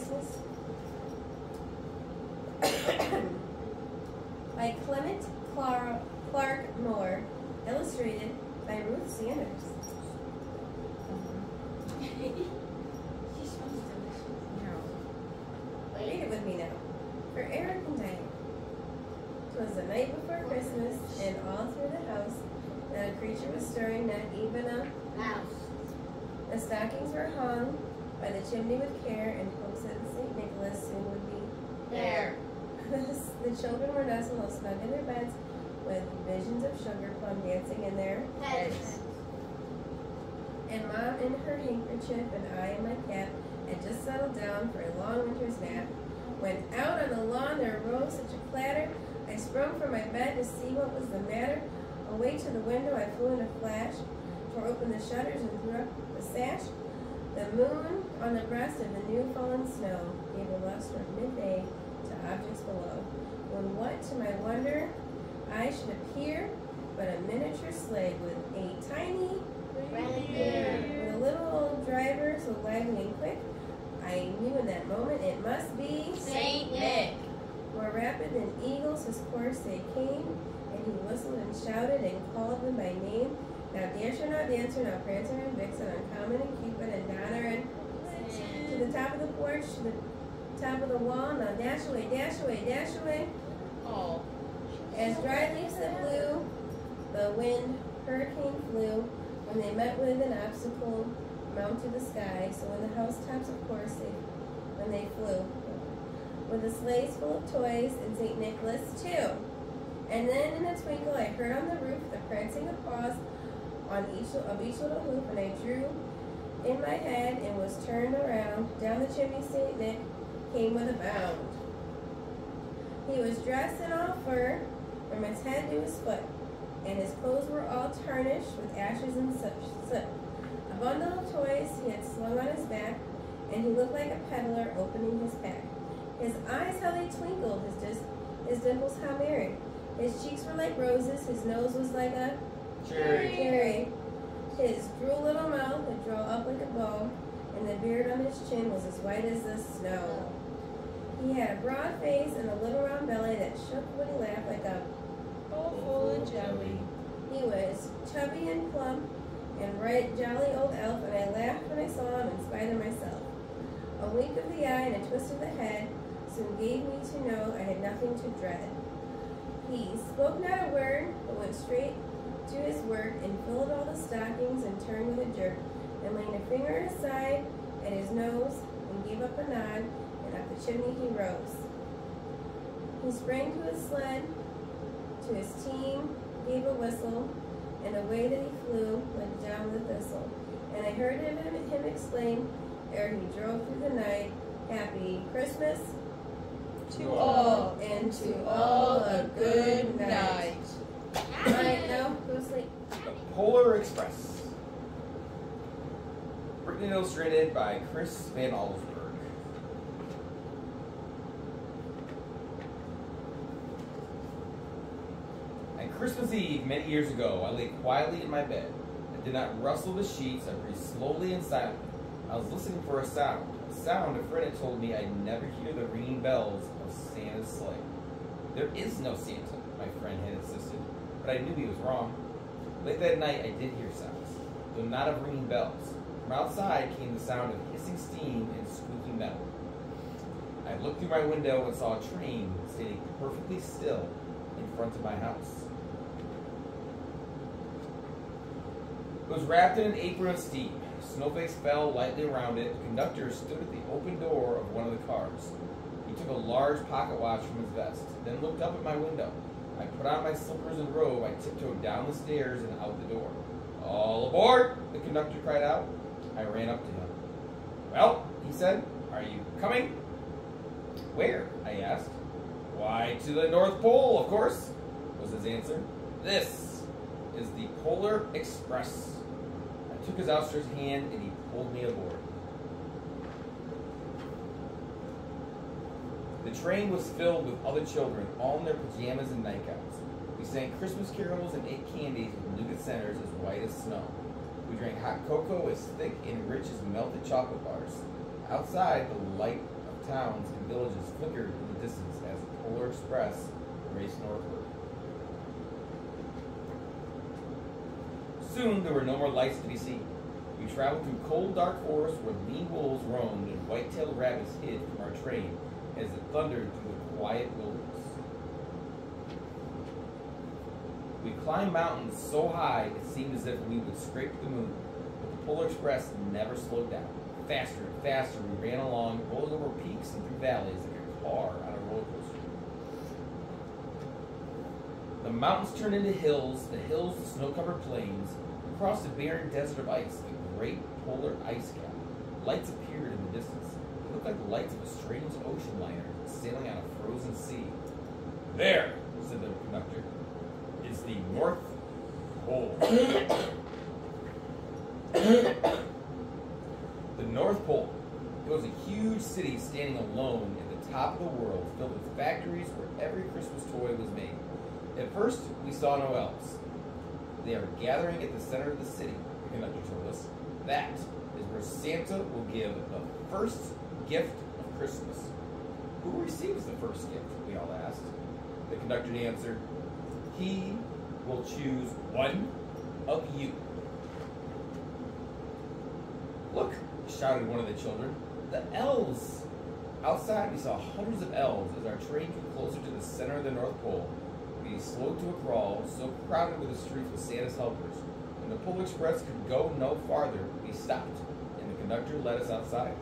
Christmas by Clement Clark Moore, illustrated by Ruth Sanders. Read it with me now. For Eric and Diane. 'Twas the night before Christmas, and all through the house not a creature was stirring, not even a mouse. The stockings were hung by the chimney with care, and hopes that St. Nicholas soon would be there. The children were nestled all snug in their beds, with visions of sugar plum dancing in their heads. And Mom in her handkerchief, and I in my cap, had just settled down for a long winter's nap. When out on the lawn there arose such a clatter, I sprung from my bed to see what was the matter. Away to the window I flew in a flash, tore open the shutters and threw up the sash. The moon on the breast of the new fallen snow gave a luster of midday to objects below. When what to my wonder I should appear but a miniature sleigh with a tiny reindeer, with a little old driver so lively and quick. I knew in that moment it must be Saint Nick. More rapid than eagles his course they came, and he whistled and shouted and called them by name. Now Dasher, now Dancer, now Prancer and Vixen, Uncommon and Cupid and Donner and to the top of the porch, to the top of the wall. Now dash away, dash away, dash away. Oh. As dry leaves that blew, the wind, hurricane flew. When they met with an obstacle, mount to the sky. So in the housetops, of course, when they flew, with the sleighs full of toys and St. Nicholas too. And then in a twinkle, I heard on the roof the prancing of paws on each little hoop, and I drew in my head and was turned around. Down the chimney St. Nick came with a bound. He was dressed in all fur from his head to his foot, and his clothes were all tarnished with ashes and soot. A bundle of toys he had slung on his back, and he looked like a peddler opening his pack. His eyes, how they twinkled, his dimples, how merry. His cheeks were like roses, his nose was like a cherry. His droll little mouth would draw up like a bow, and the beard on his chin was as white as the snow. He had a broad face and a little round belly that shook when he laughed like a bowl full of jelly. He was chubby and plump and right jolly old elf, and I laughed when I saw him in spite of myself. A wink of the eye and a twist of the head soon gave me to know I had nothing to dread. He spoke not a word, but went straight to his work and filled all the stockings and turned with a jerk, and laying a finger aside at his nose and gave up a nod, and up the chimney he rose. He sprang to his sled, to his team, gave a whistle, and away that he flew, went down the thistle. And I heard him exclaim, ere he drove through the night, Happy Christmas to all, and to all a good night. All right, now go to sleep. The Polar Express. Written and illustrated by Chris Van Allsburg. On Christmas Eve, many years ago, I lay quietly in my bed. I did not rustle the sheets. I breathed slowly and silently. I was listening for a sound a friend had told me I'd never hear the ringing bells of Santa's sleigh. There is no Santa, my friend had insisted, but I knew he was wrong. Late that night, I did hear sounds, though not of ringing bells. From outside came the sound of hissing steam and squeaking metal. I looked through my window and saw a train standing perfectly still in front of my house. It was wrapped in an apron of steam. Snowflakes fell lightly around it. The conductor stood at the open door of one of the cars. He took a large pocket watch from his vest, then looked up at my window. I put on my slippers and robe. I tiptoed down the stairs and out the door. All aboard! The conductor cried out. I ran up to him. Well, he said, are you coming? Where? I asked. Why, to the North Pole, of course, was his answer. This is the Polar Express. I took his outstretched hand and he pulled me aboard. The train was filled with other children, all in their pajamas and nightgowns. We sang Christmas carols and ate candies with nougat centers as white as snow. We drank hot cocoa as thick and rich as melted chocolate bars. Outside, the light of towns and villages flickered in the distance as the Polar Express raced northward. Soon there were no more lights to be seen. We traveled through cold, dark forests where lean wolves roamed and white-tailed rabbits hid from our train as it thundered through the quiet wilderness. We climbed mountains so high it seemed as if we would scrape the moon, but the Polar Express never slowed down. Faster and faster we ran along, rolling over peaks and through valleys like a car on a roller coaster. The mountains turned into hills, the hills to snow-covered plains. Across the barren desert of ice, the great polar ice cap. Lights appeared in the distance. They looked like the lights of a strange ocean liner sailing on a frozen sea. There, said the conductor, is the North Pole. The North Pole. It was a huge city standing alone at the top of the world, filled with factories where every Christmas toy was made. At first, we saw no elves. They are gathering at the center of the city, the conductor told us. That is where Santa will give the first gift of Christmas. Who receives the first gift? We all asked. The conductor answered, he will choose one of you. Look, shouted one of the children, the elves! Outside, we saw hundreds of elves as our train drew closer to the center of the North Pole. We slowed to a crawl, so crowded were the streets with Santa's helpers. When the Polar Express could go no farther, we stopped, and the conductor led us outside.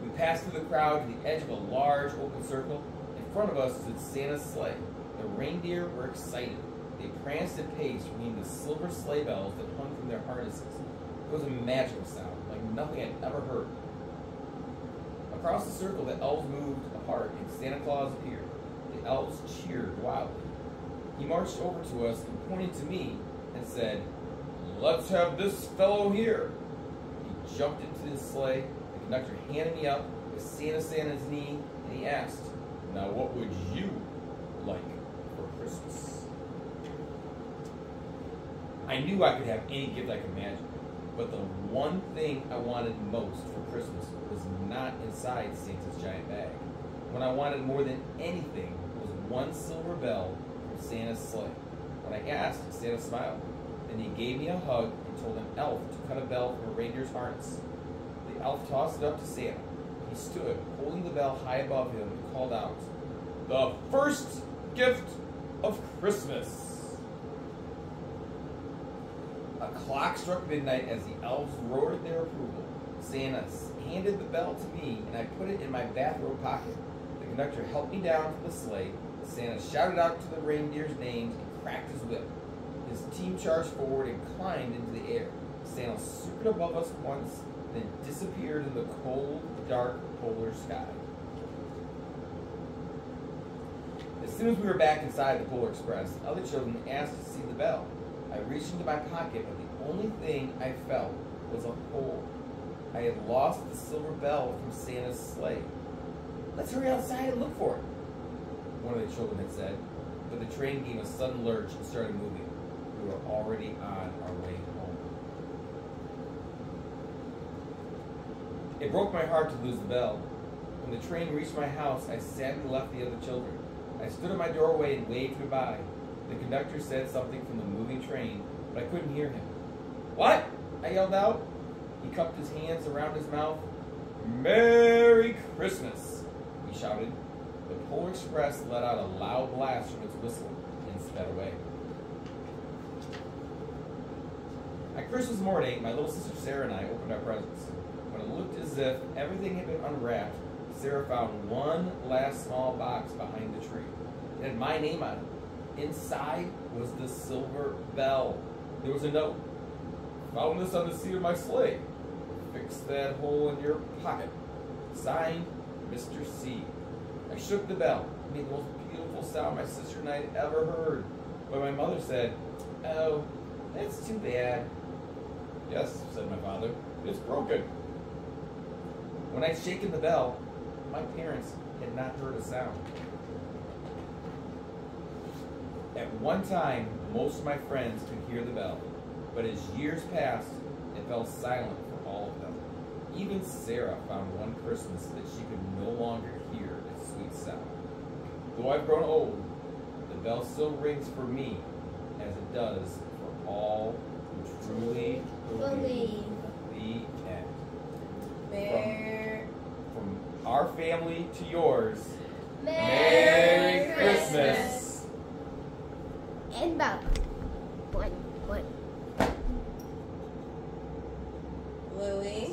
We passed through the crowd to the edge of a large open circle. In front of us stood Santa's sleigh. The reindeer were excited. They pranced and paced, ringing the silver sleigh bells that hung from their harnesses. It was a magical sound, like nothing I'd ever heard. Across the circle, the elves moved apart, and Santa Claus appeared. The elves cheered wildly. He marched over to us and pointed to me and said, let's have this fellow here. He jumped into his sleigh. The conductor handed me up with Santa's knee, and he asked, now what would you like for Christmas? I knew I could have any gift I could imagine, but the one thing I wanted most for Christmas was not inside Santa's giant bag. What I wanted more than anything was one silver bell from Santa's sleigh. When I asked, Santa smiled. Then he gave me a hug and told an elf to cut a bell from a reindeer's harness. The elf tossed it up to Santa. He stood, holding the bell high above him, and called out, the first gift of Christmas. A clock struck midnight as the elves roared their approval. Santa handed the bell to me, and I put it in my bathrobe pocket. The conductor helped me down from the sleigh. Santa shouted out to the reindeer's names and cracked his whip. His team charged forward and climbed into the air. Santa circled above us once, then disappeared in the cold, dark polar sky. As soon as we were back inside the Polar Express, other children asked to see the bell. I reached into my pocket, but the only thing I felt was a hole. I had lost the silver bell from Santa's sleigh. Let's hurry outside and look for it, one of the children had said, but the train gave a sudden lurch and started moving. We were already on our way home. It broke my heart to lose the bell. When the train reached my house, I sadly left the other children. I stood at my doorway and waved goodbye. The conductor said something from the moving train, but I couldn't hear him. What? I yelled out. He cupped his hands around his mouth. Merry Christmas, he shouted. The Polar Express let out a loud blast from its whistle and sped away. On Christmas morning, my little sister Sarah and I opened our presents. When it looked as if everything had been unwrapped, Sarah found one last small box behind the tree. It had my name on it. Inside was the silver bell. There was a note. Found this on the seat of my sleigh. Fix that hole in your pocket. Signed, Mr. C. I shook the bell. It made the most beautiful sound my sister and I had ever heard. But my mother said, oh, that's too bad. Yes, said my father, it's broken. When I'd shaken the bell, my parents had not heard a sound. At one time, most of my friends could hear the bell, but as years passed, it fell silent for all of them. Even Sarah found one Christmas that she could no longer hear its sweet sound. Though I've grown old, the bell still rings for me as it does for all who truly believe. The end. From our family to yours, Merry Christmas. And bell. One. Louie.